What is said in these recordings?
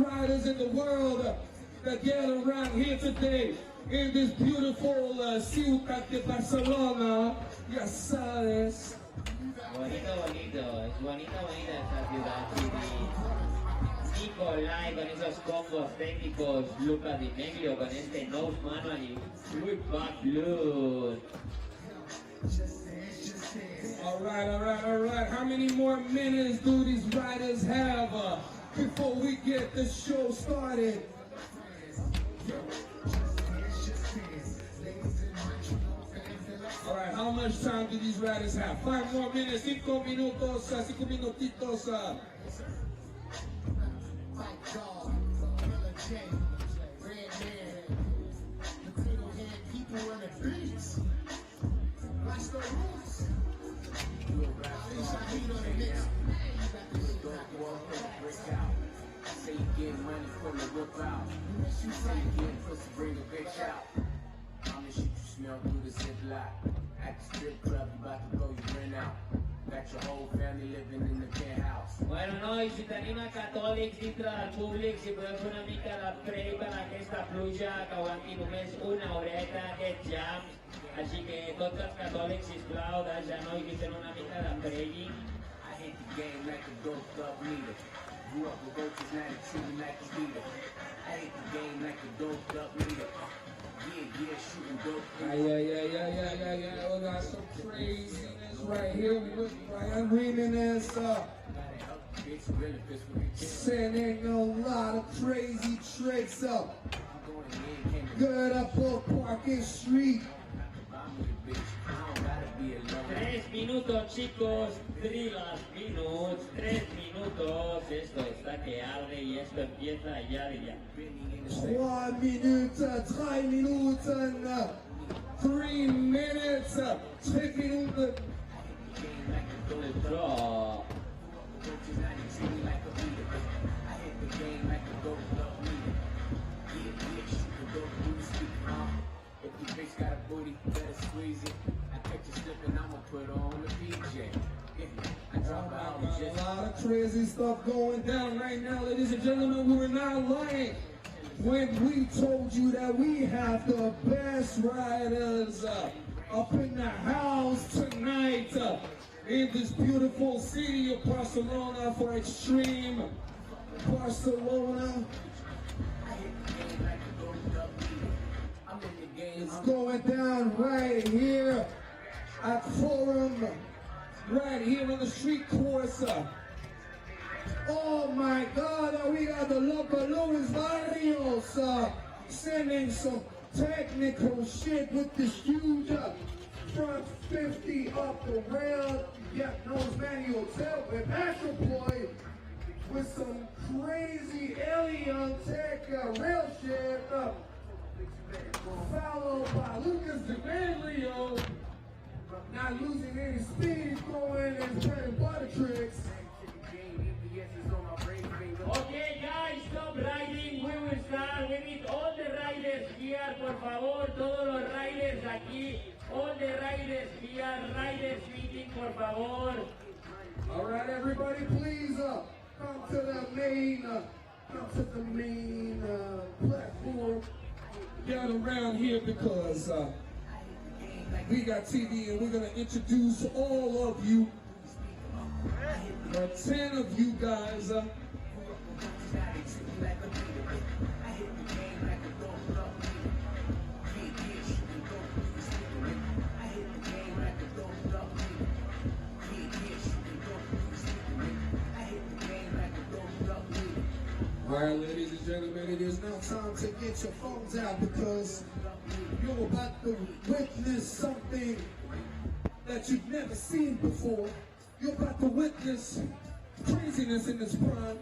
riders in the world that get around here today in this beautiful ciudad de Barcelona. Ya sabes. Bonito, es bonita esta ciudad. Nicolai con esos combos técnicos, Lucas DiMeglio con este nose manual y fluid back load. All right. How many more minutes do these riders have before we get the show started? All right, how much time do these riders have? 5 more minutes, 5 minutos, 5 minutitos. Say you get money from the whip out. You say you get pussy, bring a bitch out. I'ma shoot you smell through the ziplock. At the strip club, you about to blow your rent out. Got your whole family living in the penthouse. Bueno, noi cittadini catòlics dintre del públic, si podeu fer una mica de prei per aquesta pluja, que aguanti només una horeta, aquests jams. Així que tots els catòlics, sisplau, de genoll i fent una mica de praying. I hit the game like a dope club leader. Grew up with roaches, now they treat me like a leader. I hit the game like a dope club leader. Yeah, shooting dope. Yeah. We got some craziness right here with Brian Reeminess. Sending a lot of crazy tricks up. Good up on Park Street. 3 minutos, chicos, 3 minutos, 3 minutos. Esto está que arde y esto empieza ya de ya. 3 minutes, 3 minuten, 3 minutes, 3 minuten. Draw. If your bitch got a booty, better squeeze it. I catch you slipping, I'ma put her on the PJ. I drop out A lot of crazy stuff going down right now, ladies and gentlemen. We were not lying when we told you that we have the best riders up in the house tonight in this beautiful city of Barcelona for Extreme Barcelona. It's going down right here at Fòrum, right here on the street course. Oh my God, we got the local Luis Barrios sending some technical shit with this huge front 50 up the rail. Yeah, knows manual tail with Astro Boy with some crazy alien tech rail shit. Followed by Lucas DiMeglio, not losing any speed, throwing his bread and butter tricks. Okay, guys, stop riding. We will start. We need all the riders here, por favor. Todos los riders aquí. All the riders here. Riders meeting, por favor. All right, everybody, please come to the main platform. Get around here because we got TV and we're going to introduce all of you, 10 of you guys. All right, ladies and gentlemen, it is now time to get your phones out because you're about to witness something that you've never seen before. You're about to witness craziness in its prime.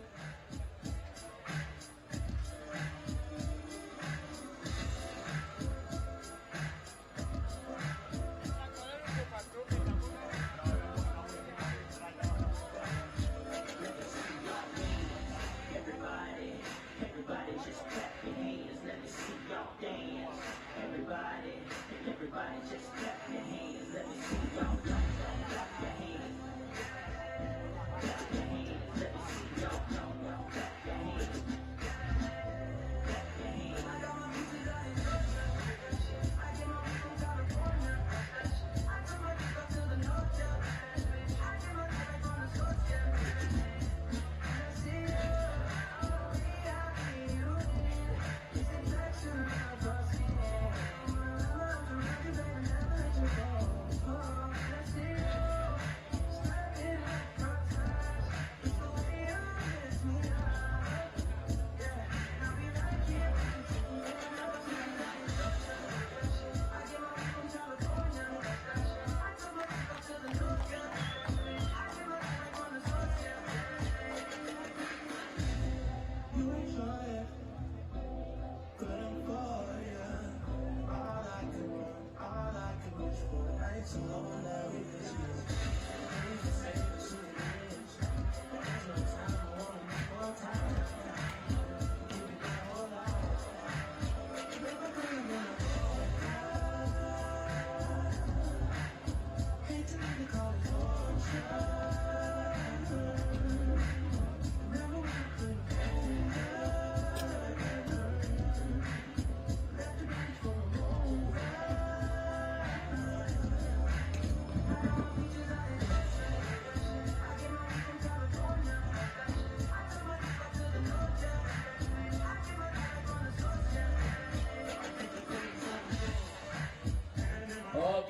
Everybody just clap your hands, let me see y'all dance. Everybody just clap your hands, let me see y'all clap your hands. Clap your hands, let me see y'all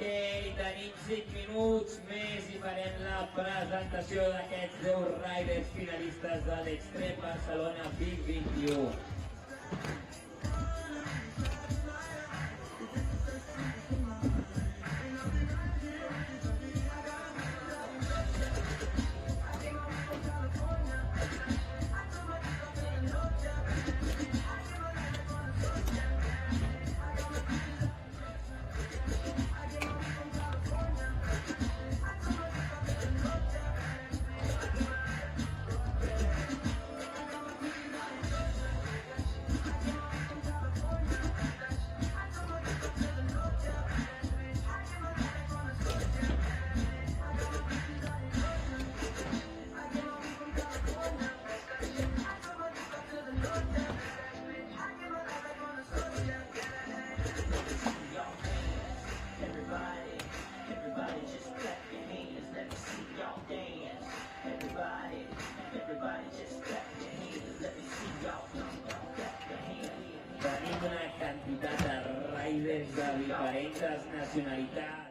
Ok, tenim 5 minuts més i farem la presentació d'aquests 10 riders finalistes de l'Extreme Barcelona 2021. Tenim una quantitat de riders de diferents nacionalitats.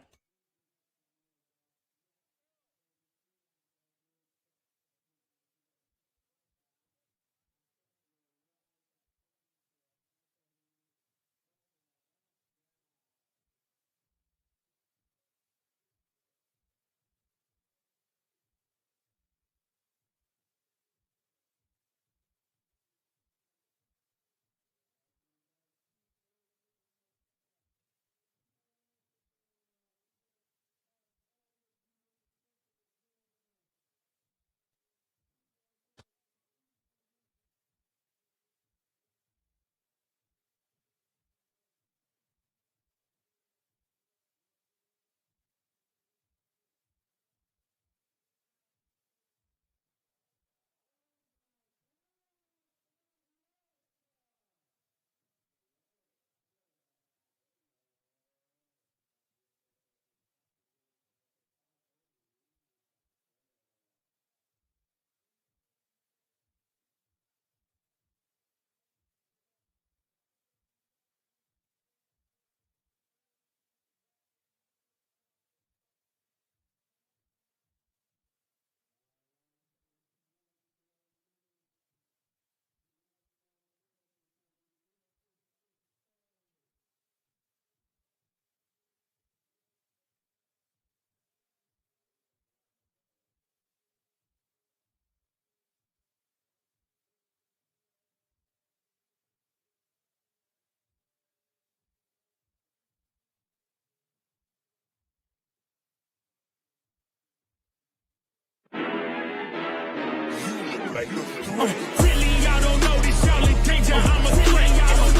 Really, y'all don't know this, y'all in danger. I'm a threat.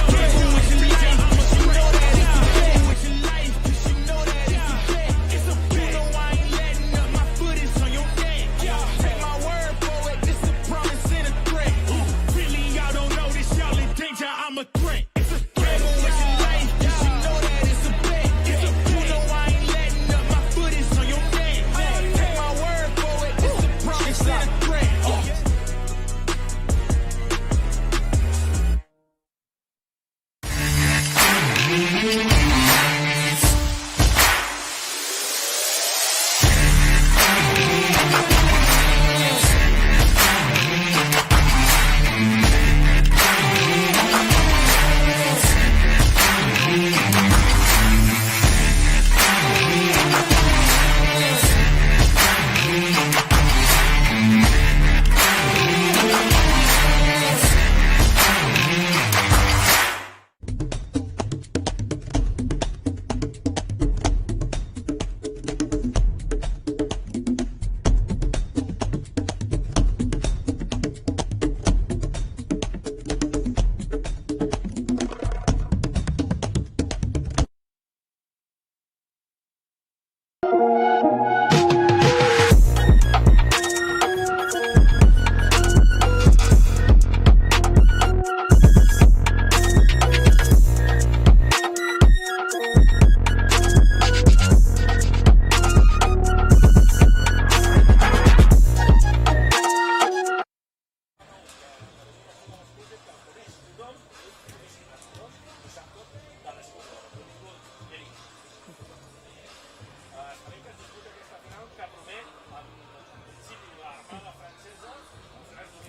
Careful with your life, you know that it's a bet. With your life, 'cause you know that it's a bet. It's a bet. You know I ain't letting up, my foot is on your neck. Take my word for it, this a promise and a threat. Really, y'all don't know this, y'all in danger. I'm a threat. Careful with your life, 'cause you know that it's a bet. You know I ain't letting up, my foot is on your neck. Take my word for it, this a promise and a threat.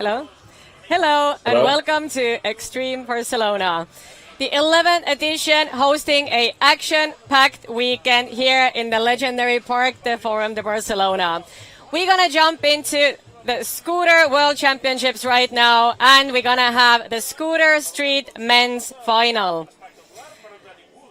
Hello. Hello, and Hello. welcome to Extreme Barcelona, the 11th edition, hosting a action-packed weekend here in the legendary Parc del Fòrum de Barcelona. We're gonna jump into the Scooter World Championships right now, and we're gonna have the Scooter Street Men's Final.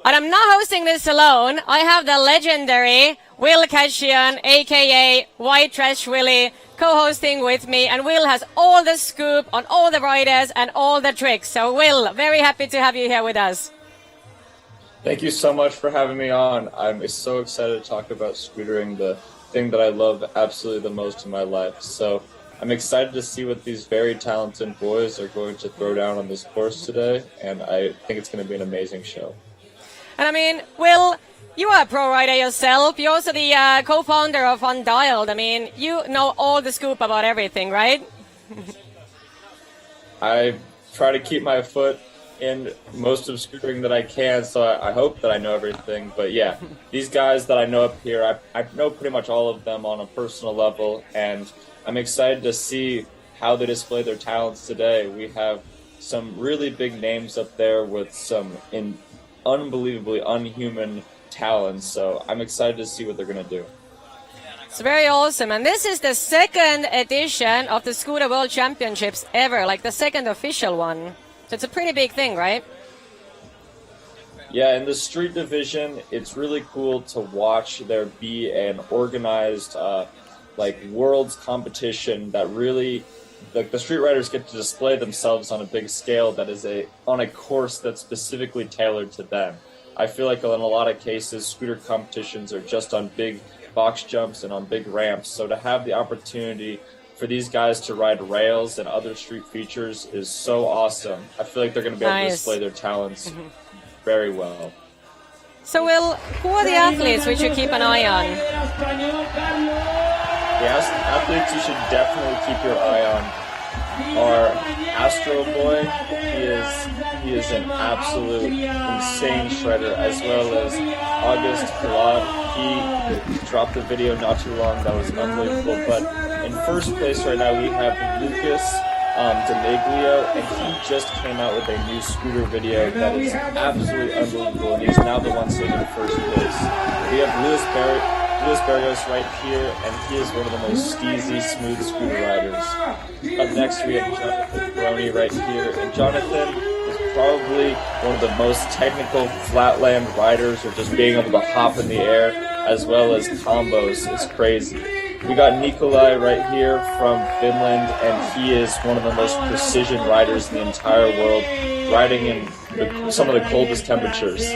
And I'm not hosting this alone. I have the legendary Will Cashion, aka White Trash Willie, co-hosting with me, and Will has all the scoop on all the riders and all the tricks. So Will, very happy to have you here with us. Thank you so much for having me on. I'm so excited to talk about scootering, the thing that I love absolutely the most in my life. So I'm excited to see what these very talented boys are going to throw down on this course today, and I think it's going to be an amazing show. And I mean, Will, you are a pro rider yourself. You're also the co-founder of Undialed. I mean, you know all the scoop about everything, right? I try to keep my foot in most of scootering that I can, so I hope that I know everything. But yeah, these guys that I know up here, I know pretty much all of them on a personal level, and I'm excited to see how they display their talents today. We have some really big names up there with some unbelievably unhuman talents, so I'm excited to see what they're going to do. It's very awesome, and this is the second edition of the Scooter World Championships ever, like the second official one. So it's a pretty big thing, right? Yeah, in the street division, it's really cool to watch there be an organized world's competition that really, the street riders get to display themselves on a big scale that is on a course that's specifically tailored to them. I feel like in a lot of cases, scooter competitions are just on big box jumps and on big ramps. So to have the opportunity for these guys to ride rails and other street features is so awesome. I feel like they're going to be able to display their talents very well. So, Will, who are the athletes we should keep an eye on? The athletes you should definitely keep your eye on are Astro Boy. He is an absolute insane shredder, as well as Auguste Pellaud. He dropped a video not too long that was unbelievable. But in first place right now we have Lucas DiMeglio, and he just came out with a new scooter video that is absolutely unbelievable, and he's now the one sitting in first place. We have Luis Barrios right here, and he is one of the most steezy, smooth scooter riders. Up next, we have Jonathan Perroni right here, and Jonathan is probably one of the most technical flatland riders, or just being able to hop in the air, as well as combos is crazy. We got Nikolai right here from Finland, and he is one of the most precision riders in the entire world, riding in some of the coldest temperatures.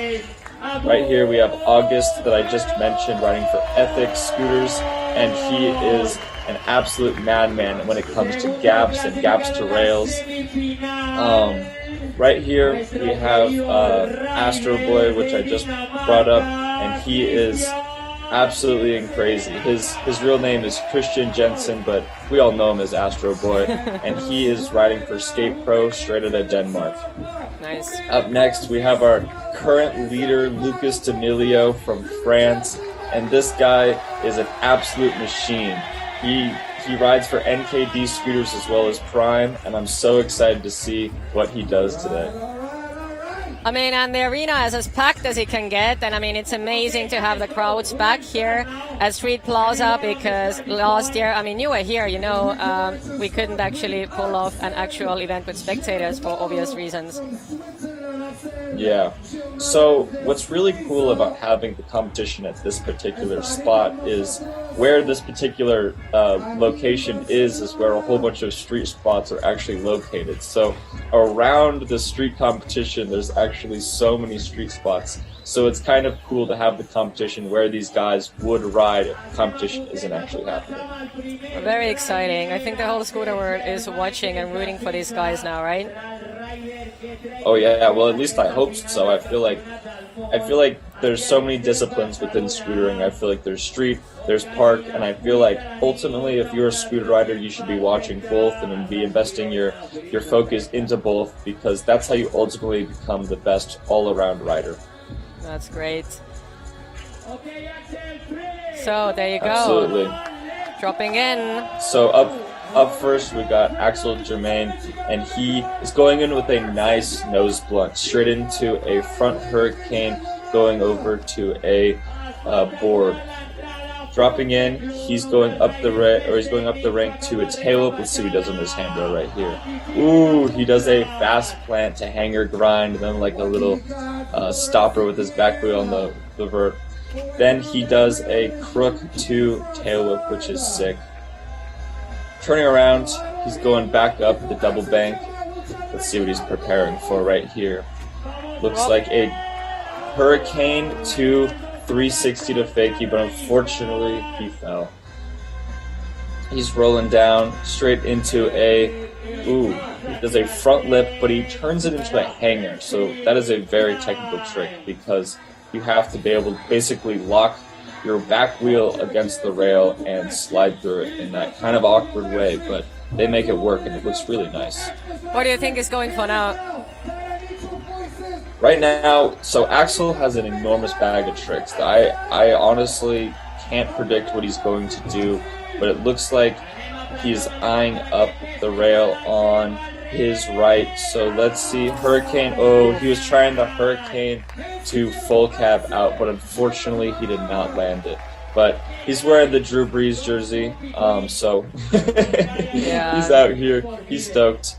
Right here we have August that I just mentioned, riding for Ethics Scooters, and he is an absolute madman when it comes to gaps and gaps to rails. Right here we have Astro Boy, which I just brought up, and he is absolutely crazy. His real name is Christian Jensen, but we all know him as Astro Boy, and he is riding for Skate Pro straight out of Denmark. Nice. Up next, we have our current leader, Lucas DiMeglio from France, and this guy is an absolute machine. He rides for NKD scooters as well as Prime, and I'm so excited to see what he does today. I mean, and the arena is as packed as it can get, and I mean, it's amazing to have the crowds back here at Street Plaza, because last year, I mean, you were here, you know, we couldn't actually pull off an actual event with spectators for obvious reasons. Yeah. So what's really cool about having the competition at this particular spot is where this particular location is where a whole bunch of street spots are actually located. So around the street competition, there's actually so many street spots. So it's kind of cool to have the competition where these guys would ride if the competition isn't actually happening. Very exciting. I think the whole scooter world is watching and rooting for these guys now, right? Oh yeah, well at least I hope so. I feel like there's so many disciplines within scootering. I feel like there's street, there's park, and I feel like ultimately if you're a scooter rider, you should be watching both and be investing your focus into both, because that's how you ultimately become the best all-around rider. That's great. So there you go. Absolutely. Dropping in. So up first, we got Axel Germain, and he is going in with a nice nose blunt, straight into a front hurricane, going over to a board. Dropping in, he's going up the rank to a tail up. Let's see what he does on this handrail right here. Ooh, he does a fast plant to hanger grind, and then like a little stopper with his back wheel on the vert. Then he does a crook to tail whip, which is sick. Turning around, he's going back up the double bank. Let's see what he's preparing for right here. Looks like a hurricane to 360 to fakie, but unfortunately he fell. He's rolling down straight into he does a front lip, but he turns it into a hanger. So that is a very technical trick because you have to be able to basically lock your back wheel against the rail and slide through it in that kind of awkward way, but they make it work and it looks really nice. What do you think is going for now? Right now, so Axel has an enormous bag of tricks. I honestly can't predict what he's going to do, but it looks like he's eyeing up the rail on his right. So let's see, hurricane. Oh, he was trying the hurricane to full cab out, but unfortunately he did not land it. But he's wearing the Drew Brees jersey, so he's out here. He's stoked.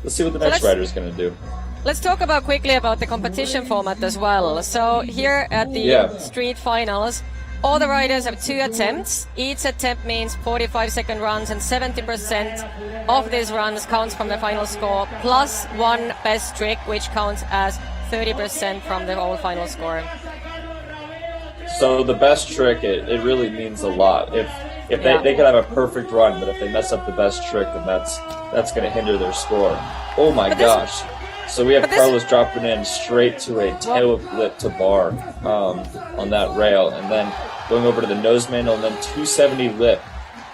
Let's see what the next rider is going to do. Let's talk quickly about the competition format as well. So here at the street finals, all the riders have 2 attempts. Each attempt means 45-second runs, and 70% of these runs counts from the final score, plus 1 best trick, which counts as 30% from the whole final score. So the best trick, it really means a lot. If they could have a perfect run, but if they mess up the best trick, then that's going to hinder their score. Oh my gosh. So we have Carlos dropping in straight to a tail whip lip to bar on that rail, and then going over to the nose manual, and then 270 lip.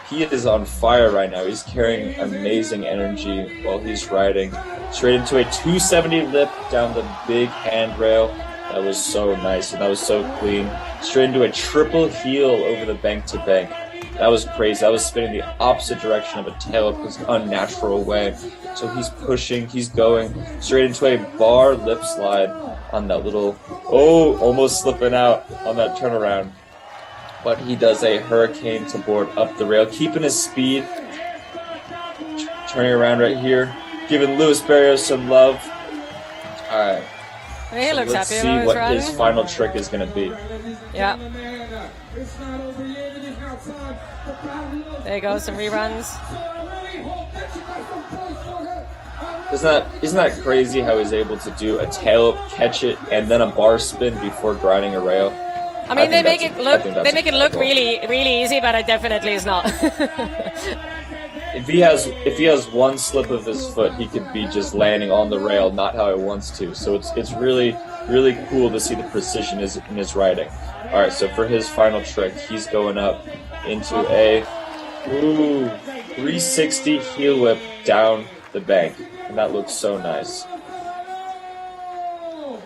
He is on fire right now. He's carrying amazing energy while he's riding. Straight into a 270 lip down the big handrail. That was so nice, and that was so clean. Straight into a triple heel over the bank to bank. That was crazy. That was spinning the opposite direction of a tail whip, this unnatural way. So he's pushing, he's going straight into a bar lip slide on that little, almost slipping out on that turnaround. But he does a hurricane to board up the rail, keeping his speed. Turning around right here, giving Luis Barrios some love. All right. He looks let's happy see what his final trick is going to be. Yeah. There you go, some reruns. Isn't that crazy how he's able to do a tail up, catch it, and then a bar spin before grinding a rail? I mean, they make it look really, really easy, but it definitely is not. If he has one slip of his foot, he could be just landing on the rail, not how he wants to. So it's really, really cool to see the precision in his riding. All right, so for his final trick, he's going up into a 360 heel whip down the bank, and that looks so nice.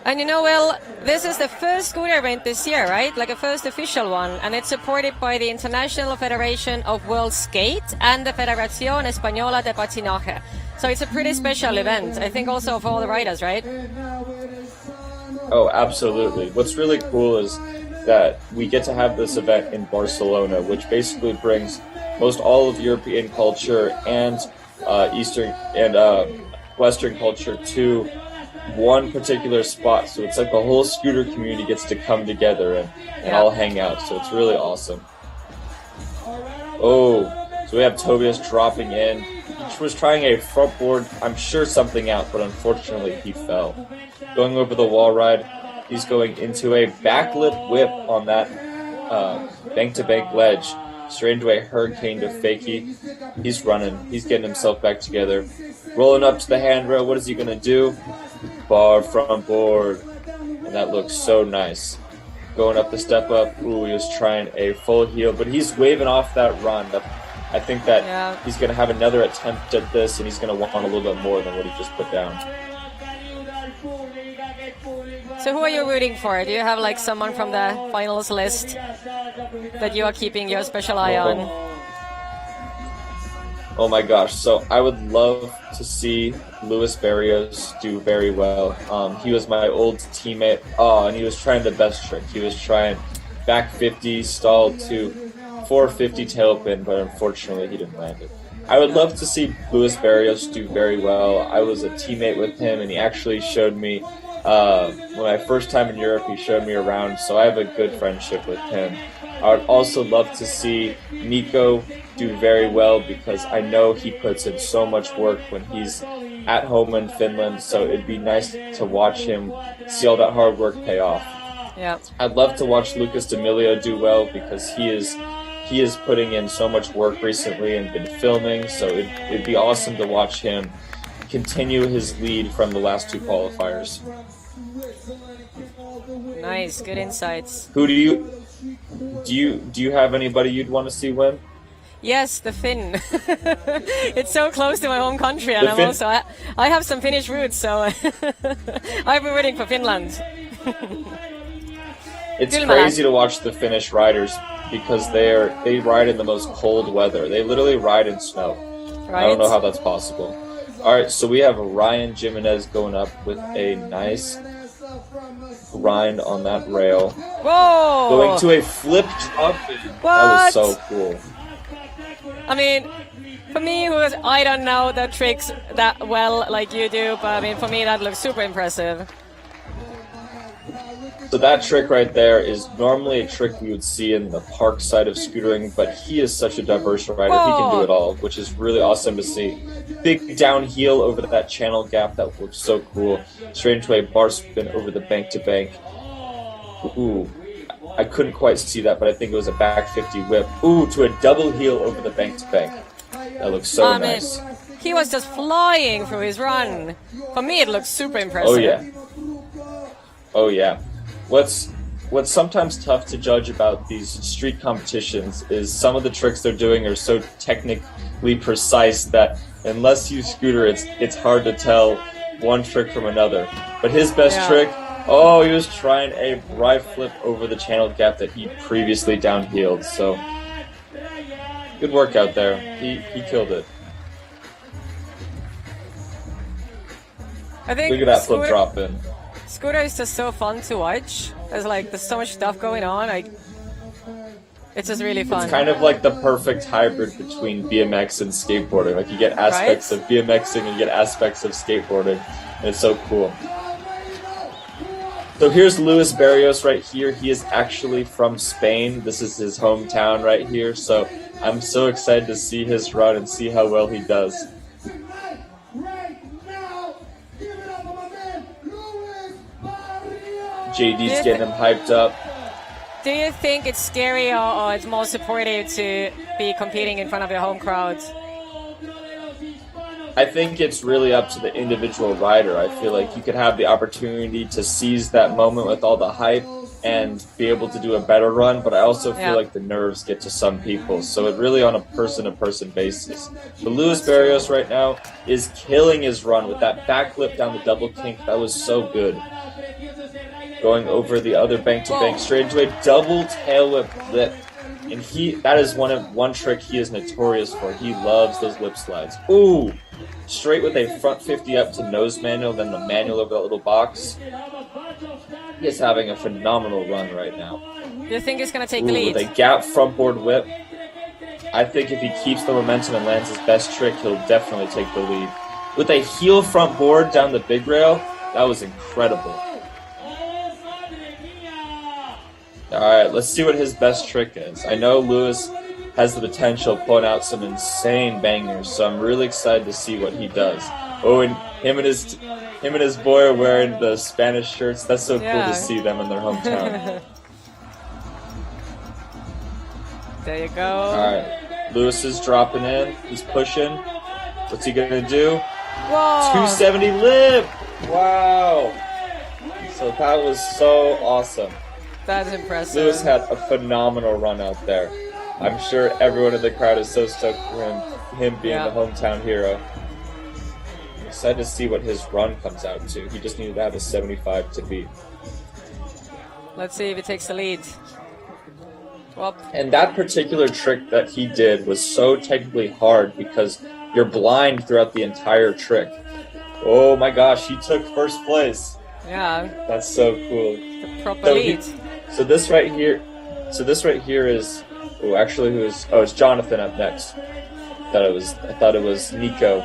And you know, Will, this is the first scooter event this year, right? Like a first official one, and it's supported by the International Federation of World Skate and the Federación Española de Patinaje. So it's a pretty special event, I think, also for all the riders, right? Oh, absolutely. What's really cool is that we get to have this event in Barcelona, which basically brings most all of European culture and Eastern and Western culture to one particular spot. So it's like the whole scooter community gets to come together and all hang out. So it's really awesome. Oh, so we have Tobias dropping in. He was trying a front board, I'm sure something out, but unfortunately he fell. Going over the wall ride, he's going into a backlip whip on that bank-to-bank ledge, straight into a hurricane to fakie. He's running. He's getting himself back together. Rolling up to the handrail. What is he going to do? Bar front board. And that looks so nice. Going up the step up. Ooh, he was trying a full heel, but he's waving off that run. I think that he's going to have another attempt at this, and he's going to want a little bit more than what he just put down. So who are you rooting for? Do you have like someone from the finals list that you are keeping your special eye on? Oh my gosh, so I would love to see Luis Barrios do very well. He was my old teammate, and he was trying the best trick. He was trying back 50, stall to 450 tailpin, but unfortunately he didn't land it. I would love to see Luis Barrios do very well. I was a teammate with him, and he actually showed me, my first time in Europe, he showed me around, so I have a good friendship with him. I would also love to see Nico do very well because I know he puts in so much work when he's at home in Finland, so it'd be nice to watch him see all that hard work pay off. Yeah. I'd love to watch Lucas DiMeglio do well because he is putting in so much work recently and been filming, so it'd be awesome to watch him continue his lead from the last two qualifiers. Nice, good insights. Who do you have anybody you'd want to see win? Yes, the Finn. It's so close to my home country, and I have some Finnish roots, so I've been rooting for Finland. It's crazy to watch the Finnish riders because they ride in the most cold weather. They literally ride in snow. Right. I don't know how that's possible. All right, so we have Ryan Jimenez going up with a nice grind on that rail. Whoa! Going to a flip drop. That was so cool. I mean, for me, I don't know the tricks that well like you do, but I mean, for me, that looks super impressive. So that trick right there is normally a trick we would see in the park side of scootering, but he is such a diverse rider. He can do it all, which is really awesome to see. Big downhill over that channel gap, that looks so cool. Straight into a bar spin over the bank to bank. Ooh, I couldn't quite see that, but I think it was a back 50 whip. Ooh, to a double heel over the bank to bank. That looks so nice. He was just flying through his run. For me, it looks super impressive. Oh yeah. Oh yeah. What's sometimes tough to judge about these street competitions is some of the tricks they're doing are so technically precise that unless you scooter, it's hard to tell one trick from another. But his best trick, he was trying a right flip over the channel gap that he previously downheeled. So good work out there. He killed it. I think look at that flip drop in. Scooter is just so fun to watch. There's so much stuff going on. It's just really fun. It's kind of like the perfect hybrid between BMX and skateboarding. Like you get aspects of BMXing and you get aspects of skateboarding. And it's so cool. So here's Luis Barrios right here. He is actually from Spain. This is his hometown right here. So I'm so excited to see his run and see how well he does. JD's getting him hyped up. Do you think it's scary or it's more supportive to be competing in front of your home crowd? I think it's really up to the individual rider. I feel like you could have the opportunity to seize that moment with all the hype and be able to do a better run, but I also feel like the nerves get to some people. So it really on a person-to-person basis. But Luis Barrios right now is killing his run with that backflip down the double kink. That was so good. Going over the other bank-to-bank straight into a double tail whip lip. And that is one trick he is notorious for. He loves those lip slides. Ooh! Straight with a front 50 up to nose manual, then the manual over that little box. He is having a phenomenal run right now. Do you think he's going to take the lead? With a gap front board whip. I think if he keeps the momentum and lands his best trick, he'll definitely take the lead. With a heel front board down the big rail, that was incredible. Alright, let's see what his best trick is. I know Luis has the potential of pulling out some insane bangers, so I'm really excited to see what he does. Oh, and him and his boy are wearing the Spanish shirts. That's so cool to see them in their hometown. There you go. Alright, Luis is dropping in. He's pushing. What's he gonna do? Whoa! 270 lip! Wow! So that was so awesome. That's impressive. Luis had a phenomenal run out there. I'm sure everyone in the crowd is so stoked for him being the hometown hero. I'm excited to see what his run comes out to. He just needed to have a 75 to beat. Let's see if he takes the lead. Whoop. And that particular trick that he did was so technically hard because you're blind throughout the entire trick. Oh my gosh, he took first place. Yeah. That's so cool. The proper lead. So this right here is it's Jonathan up next. I thought it was Nico,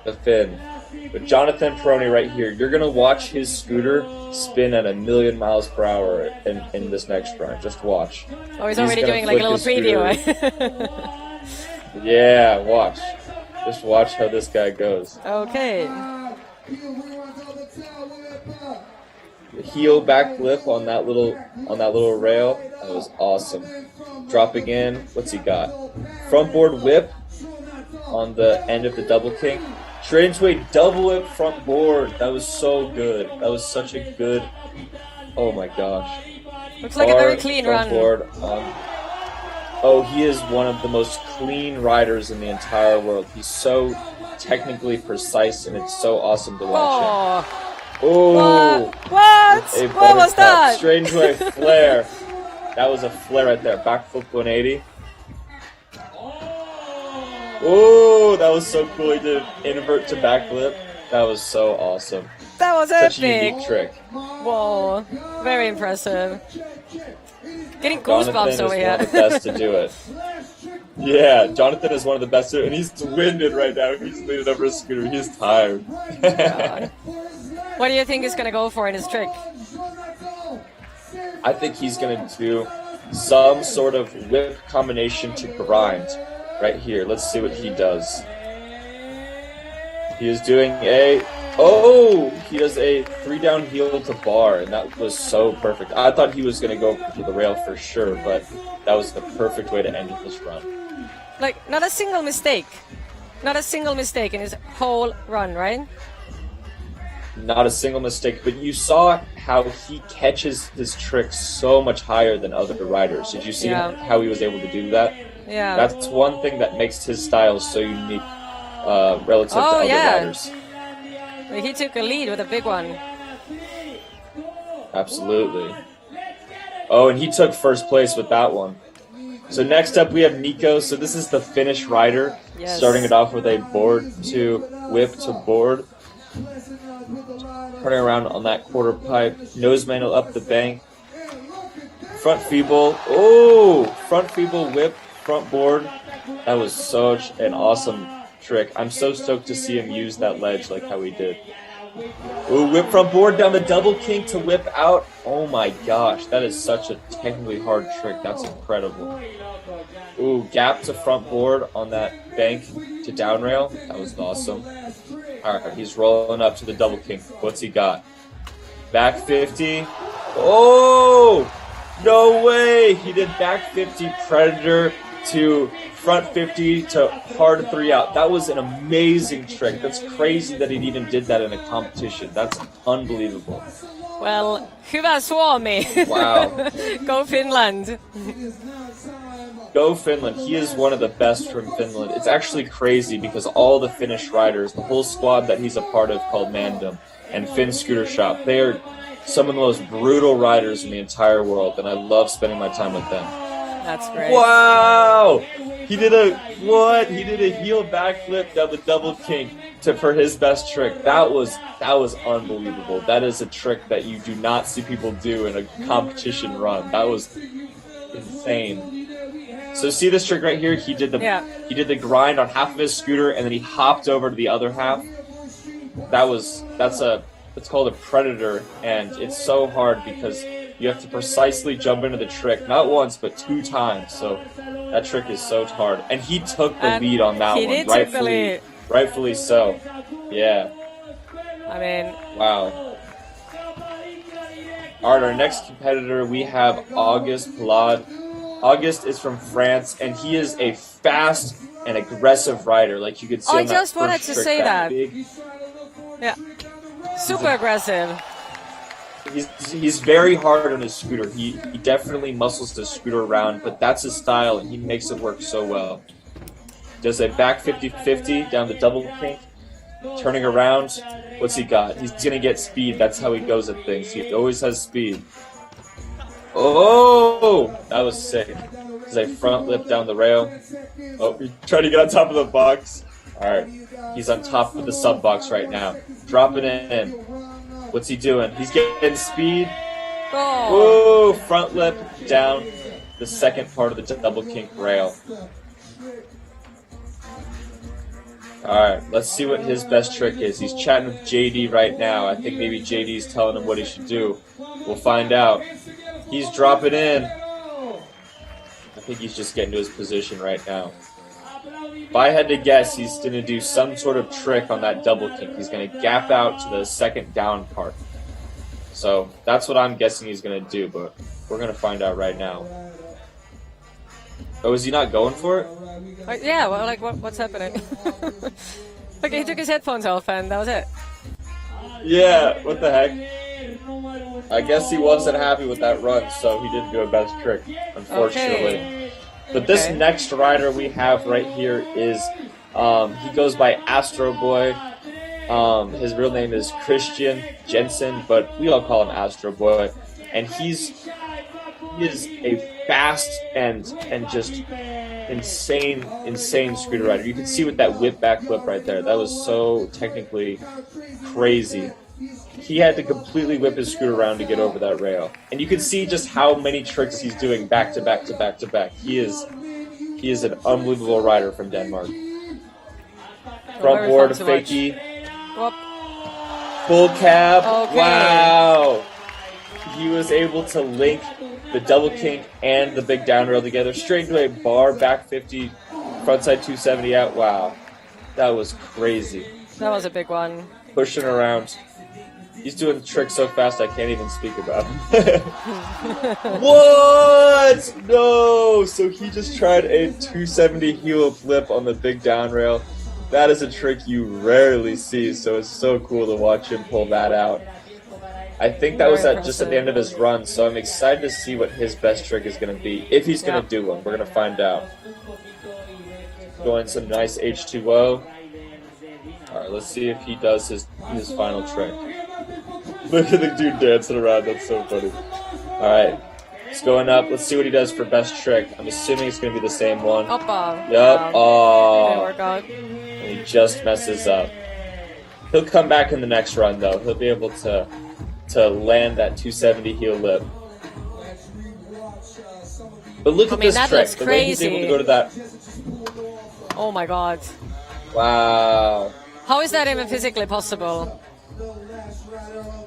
the Finn. But Jonathan Perroni right here, you're gonna watch his scooter spin at 1,000,000 miles per hour in this next run. Just watch. Oh, he's already doing like a little preview. Yeah, watch. Just watch how this guy goes. Okay. The heel backflip on that little rail. That was awesome. Dropping in. What's he got? Front board whip on the end of the double king. Straight into a double whip front board. That was so good. That was such a good. Oh my gosh. Looks like a very clean run. Board on, he is one of the most clean riders in the entire world. He's so technically precise, and it's so awesome to watch him. Oh, what was that? Straight into a flare. That was a flare right there. Back flip 180. Oh, that was so cool. He did invert to backflip. That was so awesome. That was such epic. a unique trick. Whoa, very impressive. Getting goosebumps over here. Jonathan is one of the best to do it. Yeah, Jonathan is one of the best to do it, and he's winded right now. He's leaning over his scooter. He's tired. What do you think he's going to go for in his trick? I think he's going to do some sort of whip combination to grind right here. Let's see what he does. He is doing he does a 3-down heel to bar, and that was so perfect. I thought he was going to go to the rail for sure, but that was the perfect way to end this run. Like, not a single mistake. Not a single mistake in his whole run, right? Not a single mistake, but you saw how he catches his tricks so much higher than other riders. Did you see how he was able to do that? Yeah. That's one thing that makes his style so unique relative to other riders. He took a lead with a big one. Absolutely. Oh, and he took first place with that one. So next up we have Nico. So this is the Finnish rider, starting it off with a board to whip to board. Turning around on that quarter pipe, nose manual up the bank. Front feeble. Oh, front feeble whip, front board. That was such an awesome trick. I'm so stoked to see him use that ledge like how he did. Ooh, whip front board down the double king to whip out. Oh my gosh, that is such a technically hard trick. That's incredible. Ooh, gap to front board on that bank to down rail. That was awesome. Alright, he's rolling up to the double king. What's he got? Back 50. Oh! No way! He did back 50 Predator to front 50 to hard 3 out. That was an amazing trick. That's crazy that he even did that in a competition. That's unbelievable. Well, hyvä Suomi. Wow. Go Finland. Go Finland. He is one of the best from Finland. It's actually crazy because all the Finnish riders, the whole squad that he's a part of called Mandem and Finn Scooter Shop, they are some of the most brutal riders in the entire world, and I love spending my time with them. That's great. Wow! He did a heel backflip down the double king for his best trick. That was unbelievable. That is a trick that you do not see people do in a competition run. That was insane. So see this trick right here? He did the grind on half of his scooter and then he hopped over to the other half. It's called a Predator, and it's so hard because you have to precisely jump into the trick, not once, but 2 times. So that trick is so hard. And he took the lead on that one, rightfully so. Yeah. I mean... Wow. Alright, our next competitor, we have Auguste Pellaud. Auguste is from France, and he is a fast and aggressive rider. Like you could see I just wanted to say that. Yeah. Super aggressive. He's very hard on his scooter. He definitely muscles the scooter around, but that's his style, and he makes it work so well. Does a back 50-50 down the double kink, turning around. What's he got? He's going to get speed. That's how he goes at things. He always has speed. Oh, that was sick. As I front lip down the rail. Oh, he's trying to get on top of the box. All right, he's on top of the sub box right now. Dropping it in. What's he doing? He's getting speed. Oh. Whoa, front lip down the second part of the double kink rail. Alright, let's see what his best trick is. He's chatting with JD right now. I think maybe JD's telling him what he should do. We'll find out. He's dropping in. I think he's just getting to his position right now. If I had to guess, he's going to do some sort of trick on that double kink. He's going to gap out to the second down part. So that's what I'm guessing he's going to do, but we're going to find out right now. Oh, is he not going for it? Yeah, well, like, what's happening? Okay, he took his headphones off and that was it. Yeah, what the heck? I guess he wasn't happy with that run, so he didn't do a best trick, unfortunately. Okay. But this next rider we have right here is, he goes by Astro Boy. His real name is Christian Jensen, but we all call him Astro Boy. And he is a fast and just insane scooter rider. You can see with that whip back flip right there. That was so technically crazy. He had to completely whip his scooter around to get over that rail. And you can see just how many tricks he's doing back to back to back to back. He is an unbelievable rider from Denmark. Front board fakie. Full cab. Okay. Wow. He was able to link the double kink and the big down rail together straight into a bar, back 50, frontside 270 out. Wow. That was crazy. That was a big one. Pushing around. He's doing tricks so fast I can't even speak about him. What? No! So he just tried a 270 heel flip on the big down rail. That is a trick you rarely see, so it's so cool to watch him pull that out. I think that was just at the end of his run, so I'm excited to see what his best trick is going to be. If he's going to do one, we're going to find out. Going some nice H2O. Alright, let's see if he does his final trick. Look at the dude dancing around, that's so funny. Alright, it's going up. Let's see what he does for best trick. I'm assuming it's going to be the same one. Oppa. Yep. Oh. Didn't work out. And he just messes up. He'll come back in the next run, though. He'll be able to land that 270 heel lip. But look at this trick. The way he's able to go to that. Oh my god. Wow. How is that even physically possible?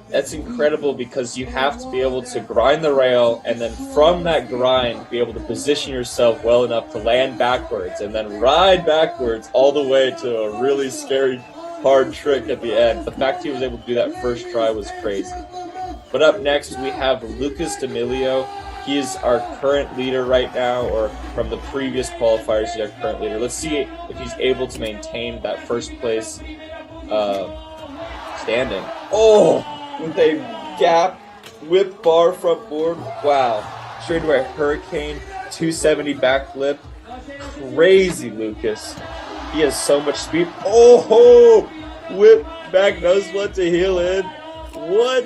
That's incredible because you have to be able to grind the rail and then from that grind be able to position yourself well enough to land backwards and then ride backwards all the way to a really scary hard trick at the end. The fact he was able to do that first try was crazy. But up next we have Lucas DiMeglio. He is our current leader right now, or from the previous qualifiers, he's our current leader. Let's see if he's able to maintain that first place standing. Oh, with a gap whip bar front board. Wow. Straight away, hurricane 270 backflip. Crazy, Lucas. He has so much speed. Oh, whip back nose split to heel in. What?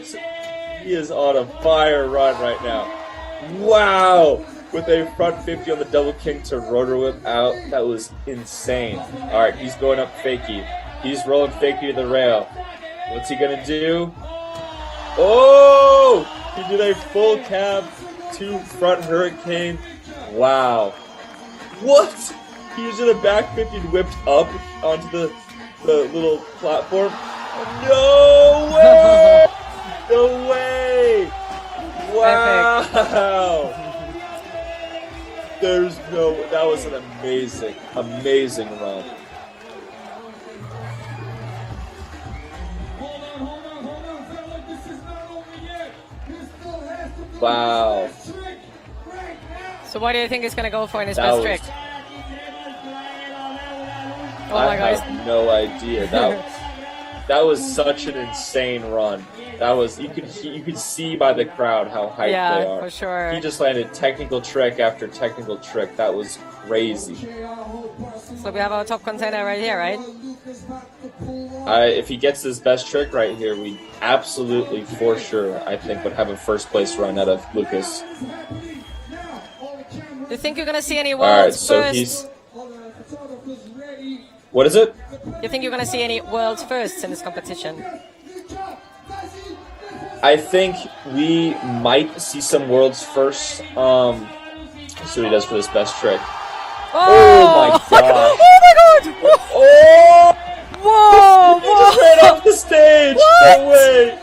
He is on a fire run right now. Wow! With a front 50 on the double kink to rotor whip out. That was insane. Alright, he's going up fakie. He's rolling fakie to the rail. What's he gonna do? Oh! He did a full cab, 2 front hurricane. Wow. What? He was in a back 50 and whipped up onto the little platform. No way! No way! Wow! That was an amazing run. Wow. So what do you think he's going to go for in his best trick? Oh my God. I have no idea. That was such an insane run. That was you could see by the crowd how hyped they are. Yeah, for sure. He just landed technical trick after technical trick. That was crazy. So we have our top contender right here, right? If he gets his best trick right here, we absolutely, for sure, I think would have a first place run out of Lucas. Do you think you're gonna see any worlds first? What is it? You think you're gonna see any worlds firsts in this competition? I think we might see some worlds first. See what he does for this best trick. Oh my god! Oh my god! Oh! Whoa! He just ran off the stage! What? No way!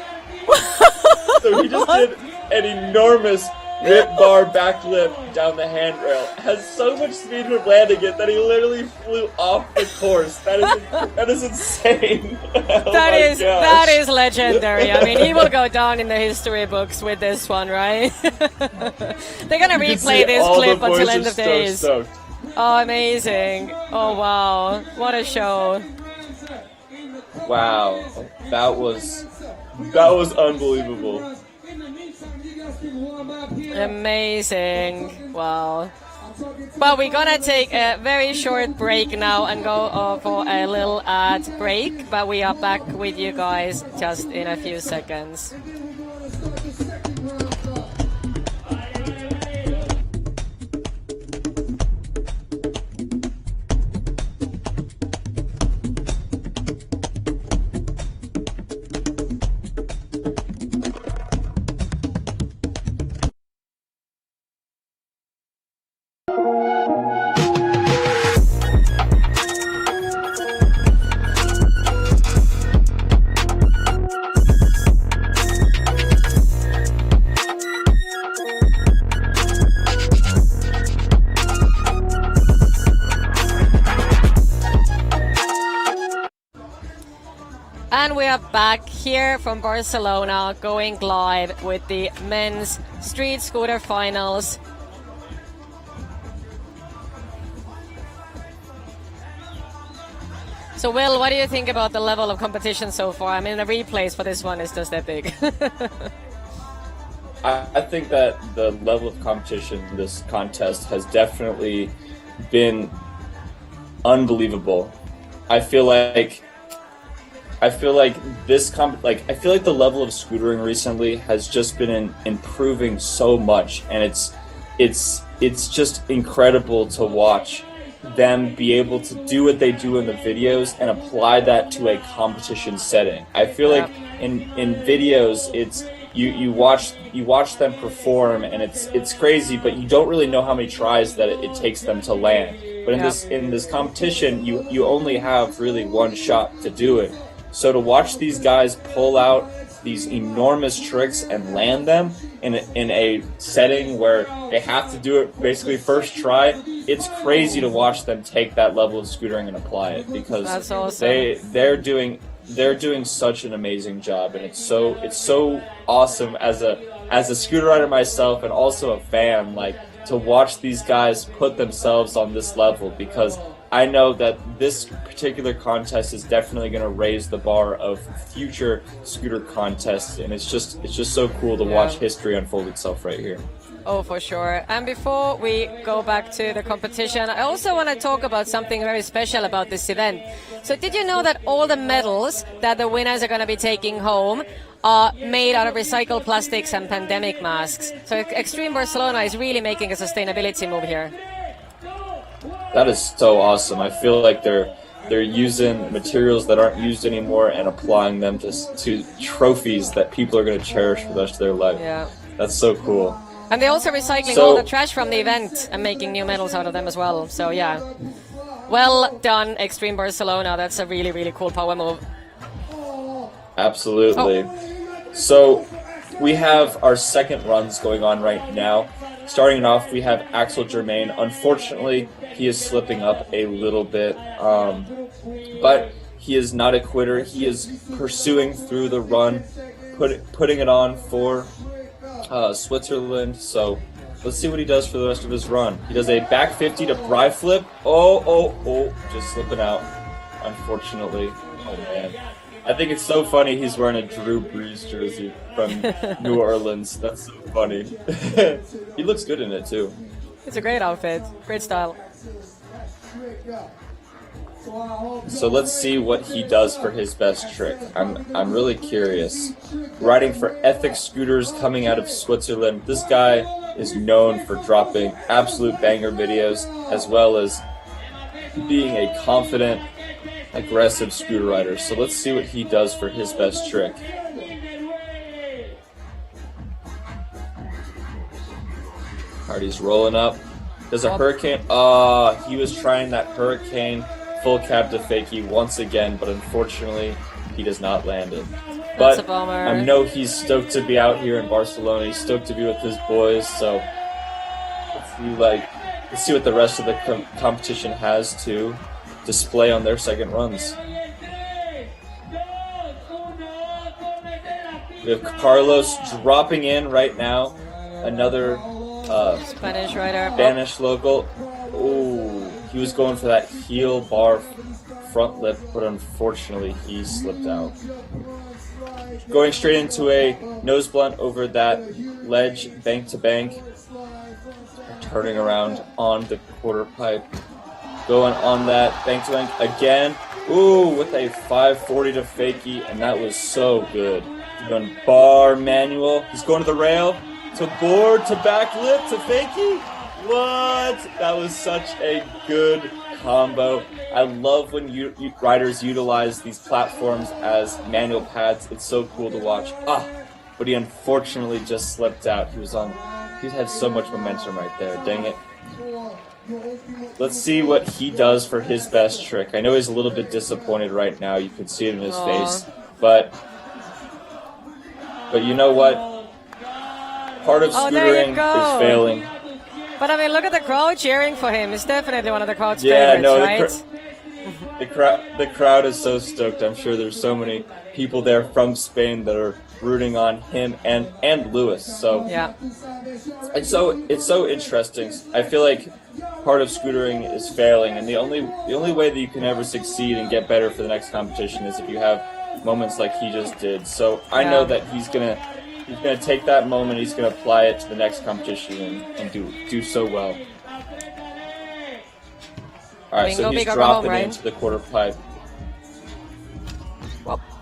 So he just did an enormous rip bar backflip down the handrail. Has so much speed when landing it that he literally flew off the course. That is insane. That is legendary. I mean, he will go down in the history books with this one, right? They're gonna replay this clip until end of days. Stoked. Oh, amazing! Oh wow, what a show! Wow, that was unbelievable. Amazing! Wow. But we're gonna take a very short break now and go for a little ad break. But we are back with you guys just in a few seconds. And we are back here from Barcelona, going live with the men's street scooter finals. So Will, what do you think about the level of competition so far? I mean, the replays for this one is just epic. I think that the level of competition in this contest has definitely been unbelievable. I feel like the level of scootering recently has just been improving so much, and it's just incredible to watch them be able to do what they do in the videos and apply that to a competition setting. I feel like in videos it's you watch them perform and it's crazy, but you don't really know how many tries that it takes them to land. But in this competition, you only have really one shot to do it. So to watch these guys pull out these enormous tricks and land them in a setting where they have to do it basically first try, it's crazy to watch them take that level of scootering and apply it, because that's awesome. they're doing such an amazing job, and it's so awesome as a scooter rider myself and also a fan, like, to watch these guys put themselves on this level, because I know that this particular contest is definitely going to raise the bar of future scooter contests, and it's just so cool to watch history unfold itself right here. Oh, for sure. And before we go back to the competition, I also want to talk about something very special about this event. So did you know that all the medals that the winners are going to be taking home are made out of recycled plastics and pandemic masks? So Extreme Barcelona is really making a sustainability move here. That is so awesome. I feel like they're using materials that aren't used anymore and applying them to trophies that people are going to cherish for the rest of their life. Yeah. That's so cool. And they're also recycling all the trash from the event and making new medals out of them as well. So yeah, well done, Extreme Barcelona. That's a really, really cool power move. Absolutely. So we have our second runs going on right now. Starting off, we have Axel Germain. Unfortunately, he is slipping up a little bit, but he is not a quitter. He is pursuing through the run, putting it on for Switzerland. So let's see what he does for the rest of his run. He does a back 50 to bri flip. Oh, just slipping out, unfortunately. Oh, man. I think it's so funny he's wearing a Drew Brees jersey from New Orleans. That's so funny. He looks good in it, too. It's a great outfit. Great style. So let's see what he does for his best trick. I'm really curious. Riding for Ethics Scooters coming out of Switzerland. This guy is known for dropping absolute banger videos as well as being a confident, aggressive scooter rider. So let's see what he does for his best trick. Alright, he's rolling up. There's a hurricane. He was trying that hurricane full cab to fakie once again, but unfortunately, he does not land it. That's But a bummer. I know he's stoked to be out here in Barcelona. He's stoked to be with his boys. So let's see what the rest of the competition has to display on their second runs. We have Carlos dropping in right now. Another Spanish rider. Spanish local. Ooh, he was going for that heel bar front lip, but unfortunately he slipped out. Going straight into a nose blunt over that ledge, bank to bank. Turning around on the quarter pipe. Going on that bank to bank again. Ooh, with a 540 to fakie, and that was so good. He's going bar manual. He's going to the rail. To board, to back lip, to fakie. What? That was such a good combo. I love when riders utilize these platforms as manual pads. It's so cool to watch. But he unfortunately just slipped out. He had so much momentum right there. Dang it. Let's see what he does for his best trick. I know he's a little bit disappointed right now. You can see it in his face. But you know what? Part of scootering is failing. But I mean, look at the crowd cheering for him. It's definitely one of the crowd's favorites, right? The crowd is so stoked. I'm sure there's so many people there from Spain that are rooting on him and Lewis. So yeah, it's so interesting. I feel like part of scootering is failing, and the only way that you can ever succeed and get better for the next competition is if you have moments like he just did. So I know that he's gonna take that moment, he's gonna apply it to the next competition and do so well. Alright, so he's dropping into the quarter pipe.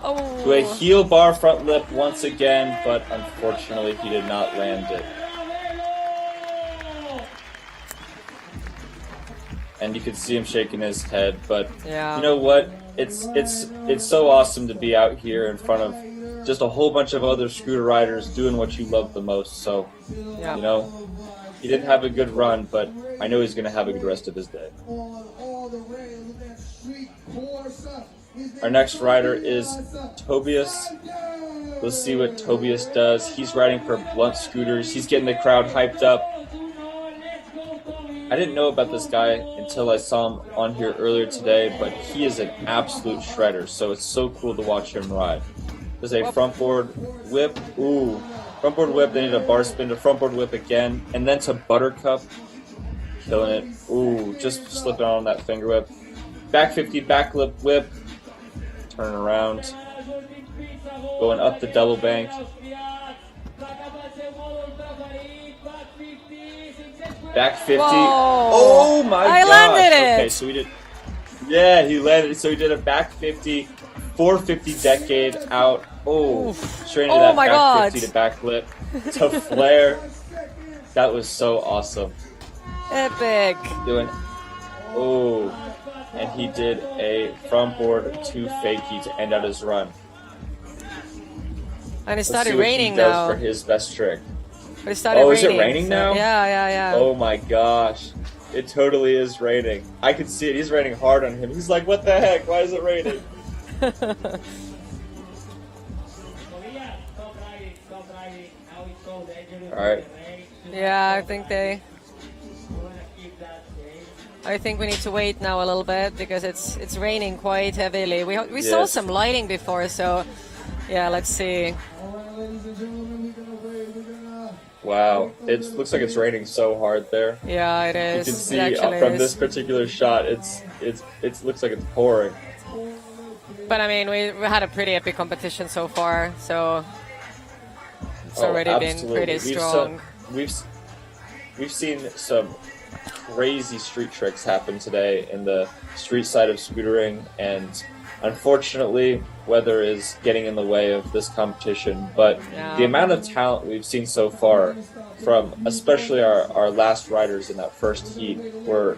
To a heel bar front lip once again, but unfortunately he did not land it. And you can see him shaking his head, but you know what? It's so awesome to be out here in front of just a whole bunch of other scooter riders doing what you love the most. So, you know, he didn't have a good run, but I know he's going to have a good rest of his day. Our next rider is Tobias. Let's see what Tobias does. He's riding for blunt scooters. He's getting the crowd hyped up. I didn't know about this guy until I saw him on here earlier today, but he is an absolute shredder, so it's so cool to watch him ride. There's a front board whip. Ooh. Front board whip, then a bar spin to front board whip again, and then to buttercup. Killing it. Ooh, just slipping on that finger whip. Back 50, back lip whip. Turn around. Going up the double bank. Back 50. Whoa. Oh my gosh. I landed it. Okay, so we did. Yeah, he landed. So he did a back 50. 450 decade out. Oh, straight into that back 50 to back lip to flare. That was so awesome. Epic. And he did a front board to fakie to end out his run. And it started raining now. For his best trick. But it started raining. Is it raining now? Yeah. Oh my gosh. It totally is raining. I can see it. He's raining hard on him. He's like, what the heck? Why is it raining? Alright. Yeah, I think we need to wait now a little bit because it's raining quite heavily. We saw some lighting before, so yeah, let's see. Wow, it looks like it's raining so hard there. Yeah, it is. You can see from this particular shot, it looks like it's pouring. But I mean, we had a pretty epic competition so far, so it's already been pretty strong. We've seen some crazy street tricks happen today in the street side of scootering, and unfortunately, weather is getting in the way of this competition. But the amount of talent we've seen so far from especially our last riders in that first heat were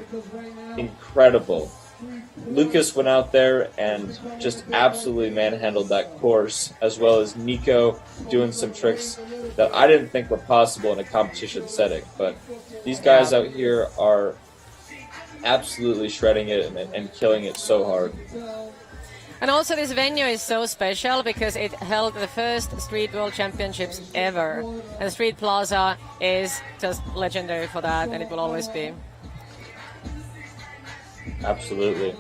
incredible. Lucas went out there and just absolutely manhandled that course, as well as Nico doing some tricks that I didn't think were possible in a competition setting. But these guys out here are absolutely shredding it and killing it so hard. And also this venue is so special because it held the first Street World Championships ever. And Street Plaza is just legendary for that, and it will always be. Absolutely.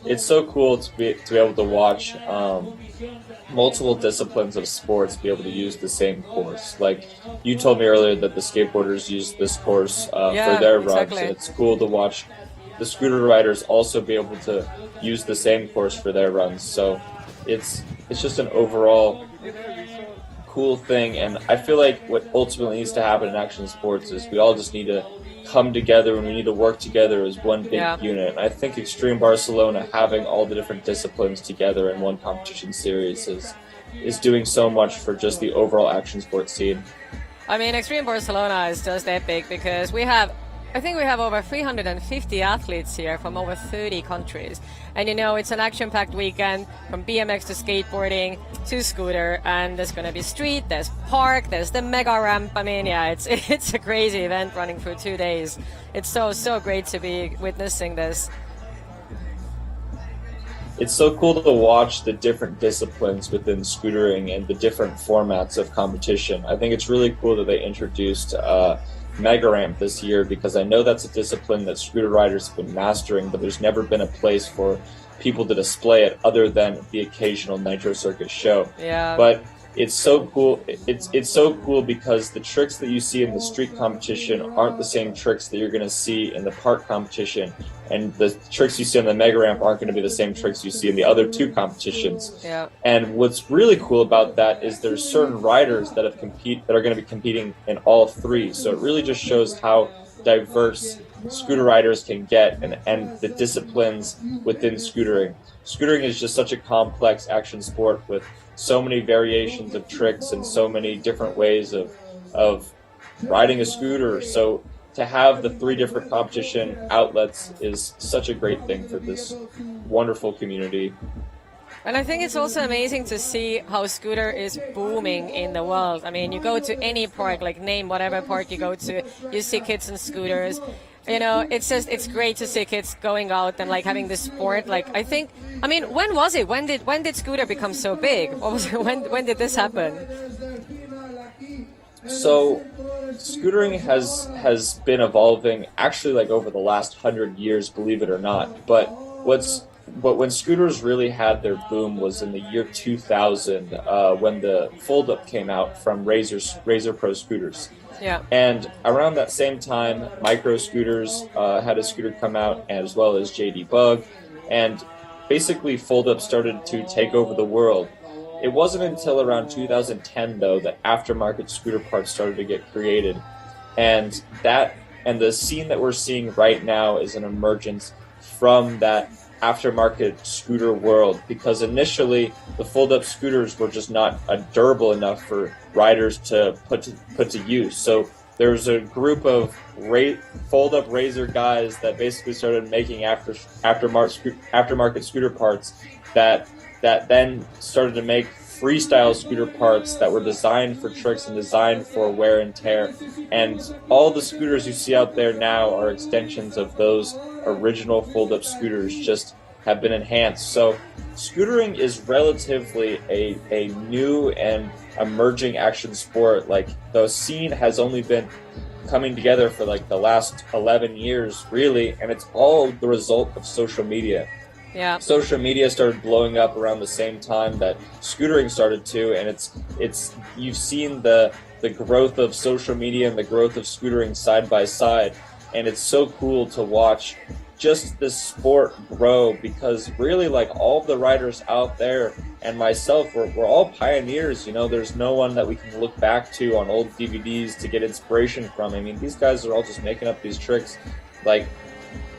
It's so cool to be able to watch multiple disciplines of sports be able to use the same course. Like you told me earlier that the skateboarders use this course for their runs, and it's cool to watch the scooter riders also be able to use the same course for their runs. So it's just an overall cool thing, and I feel like what ultimately needs to happen in action sports is we all just need to come together and we need to work together as one big unit. And I think Extreme Barcelona, having all the different disciplines together in one competition series is doing so much for just the overall action sports scene. I mean, Extreme Barcelona is just epic because I think we have over 350 athletes here from over 30 countries. And it's an action-packed weekend from BMX to skateboarding to scooter. And there's going to be street, there's park, there's the mega ramp. I mean, it's a crazy event running through 2 days. It's so great to be witnessing this. It's so cool to watch the different disciplines within scootering and the different formats of competition. I think it's really cool that they introduced Mega Ramp this year, because I know that's a discipline that scooter riders have been mastering, but there's never been a place for people to display it other than the occasional Nitro Circus show. Yeah. But it's so cool. It's so cool because the tricks that you see in the street competition aren't the same tricks that you're going to see in the park competition, and the tricks you see on the Mega Ramp aren't going to be the same tricks you see in the other two competitions. Yeah. And what's really cool about that is there's certain riders that are going to be competing in all three. So it really just shows how diverse scooter riders can get and the disciplines within scootering. Scootering is just such a complex action sport with so many variations of tricks and so many different ways of riding a scooter. So to have the three different competition outlets is such a great thing for this wonderful community. And I think it's also amazing to see how scooter is booming in the world. I mean, you go to any park, like name whatever park you go to, you see kids and scooters. It's great to see kids going out and like having this sport. Like when was it? When did scooter become so big? What was it? When did this happen? So scootering has been evolving actually like over the last 100 years, believe it or not. But when scooters really had their boom was in the year 2000 when the fold-up came out from Razor Pro scooters. Yeah. And around that same time, Micro Scooters had a scooter come out, as well as JD Bug, and basically fold-up started to take over the world. It wasn't until around 2010, though, that aftermarket scooter parts started to get created, and the scene that we're seeing right now is an emergence from that aftermarket scooter world, because initially the fold-up scooters were just not durable enough for riders to put to use. So there was a group of fold-up Razor guys that basically started making aftermarket scooter parts that then started to make freestyle scooter parts that were designed for tricks and designed for wear and tear. And all the scooters you see out there now are extensions of those original fold-up scooters, just have been enhanced. So scootering is relatively a new and emerging action sport. Like the scene has only been coming together for like the last 11 years, really, and it's all the result of social media. Yeah. Social media started blowing up around the same time that scootering started to, and it's you've seen the growth of social media and the growth of scootering side by side, and it's so cool to watch just this sport grow, because really, like, all the riders out there and myself, we're all pioneers. There's no one that we can look back to on old DVDs to get inspiration from. I mean, these guys are all just making up these tricks like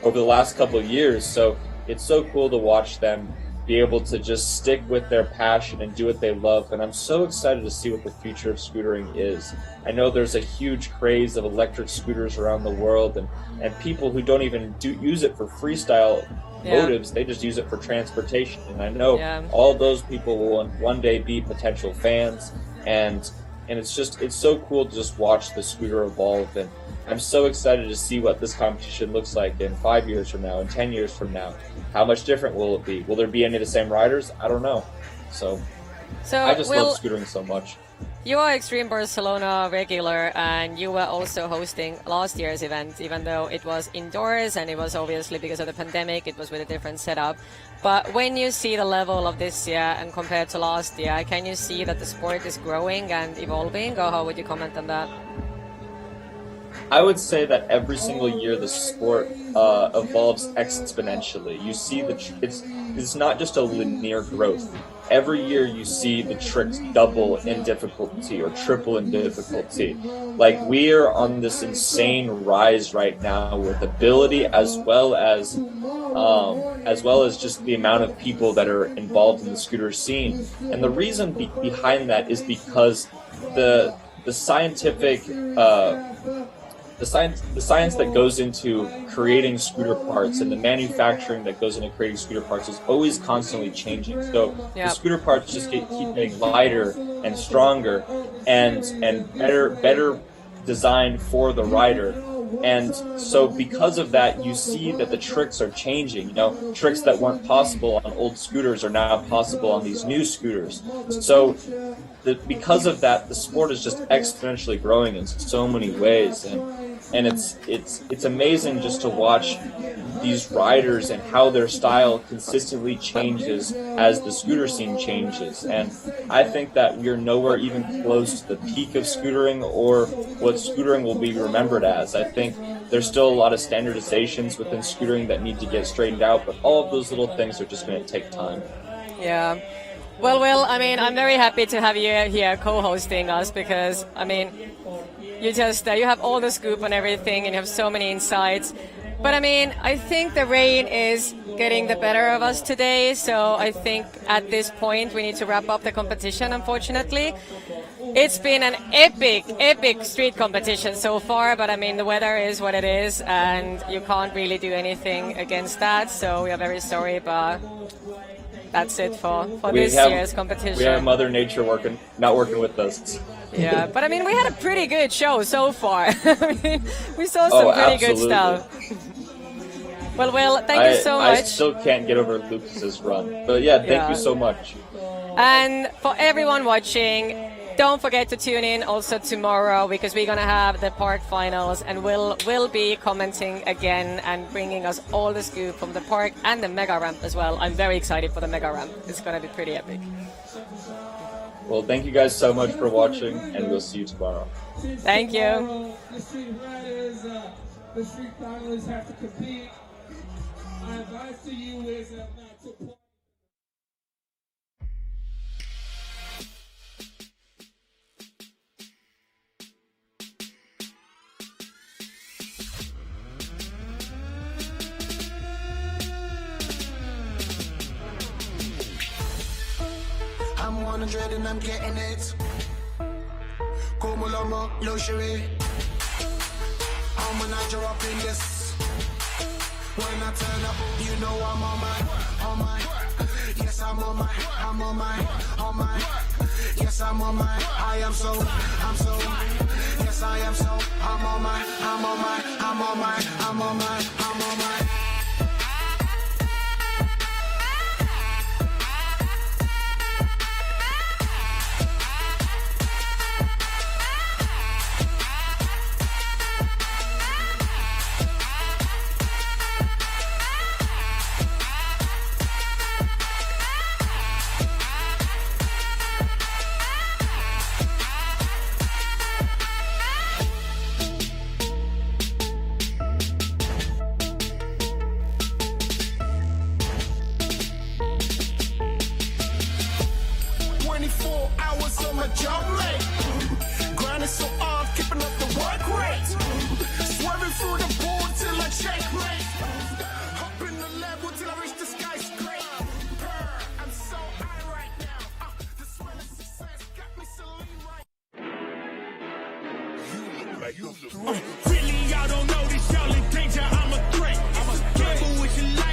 over the last couple of years. So it's so cool to watch them be able to just stick with their passion and do what they love. And I'm so excited to see what the future of scootering is. I know there's a huge craze of electric scooters around the world, and people who don't even use it for freestyle motives, they just use it for transportation. And I know all those people will one day be potential fans, and it's so cool to just watch the scooter evolve. And I'm so excited to see what this competition looks like in 5 years from now, in 10 years from now. How much different will it be? Will there be any of the same riders? I don't know. So I just love scootering so much. You are Extreme Barcelona regular, and you were also hosting last year's event, even though it was indoors, and it was obviously because of the pandemic, it was with a different setup. But when you see the level of this year and compared to last year, can you see that the sport is growing and evolving, or how would you comment on that? I would say that every single year the sport evolves exponentially. You see it's not just a linear growth. Every year you see the tricks double in difficulty or triple in difficulty. Like, we're on this insane rise right now with ability as well as just the amount of people that are involved in the scooter scene. And the reason behind that is because the scientific the science that goes into creating scooter parts and the manufacturing that goes into creating scooter parts is always constantly changing. So the scooter parts just keep getting lighter and stronger and better designed for the rider. And so because of that, you see that the tricks are changing. You know, tricks that weren't possible on old scooters are now possible on these new scooters. So because of that, the sport is just exponentially growing in so many ways. And it's amazing just to watch these riders and how their style consistently changes as the scooter scene changes. And I think that we're nowhere even close to the peak of scootering or what scootering will be remembered as. I think there's still a lot of standardizations within scootering that need to get straightened out, but all of those little things are just going to take time. Yeah. Well, Will, I mean, I'm very happy to have you here co-hosting us because, I mean, you have all the scoop on everything and you have so many insights. But I mean, I think the rain is getting the better of us today, so I think at this point we need to wrap up the competition, unfortunately. It's been an epic street competition so far, but I mean, the weather is what it is, and you can't really do anything against that, so we are very sorry, but that's it for this year's competition. We have Mother Nature not working with us. Yeah, but I mean, we had a pretty good show so far. I mean, we saw some pretty good stuff. Well, Will, thank you so much. I still can't get over Lucas's run. But yeah, thank you so much. And for everyone watching, don't forget to tune in also tomorrow because we're going to have the park finals and we'll be commenting again and bringing us all the scoop from the park and the mega ramp as well. I'm very excited for the mega ramp. It's going to be pretty epic. Well, thank you guys so much for watching, and we'll see you tomorrow. Thank you. The street riders, the street finalists have to compete. My advice to you is not to I'm 100 and I'm getting it. Como lomo, luxury. I'm a natural up in this. When I turn up, you know I'm on my. Yes, I'm on my. Yes, I'm on my. I'm so. Yes, I am so. I'm on my. Grinding so hard, keeping up the work rate. Swerving through the board till I check Really, y'all don't know this, y'all in danger, I'm a threat. Gamble with your life.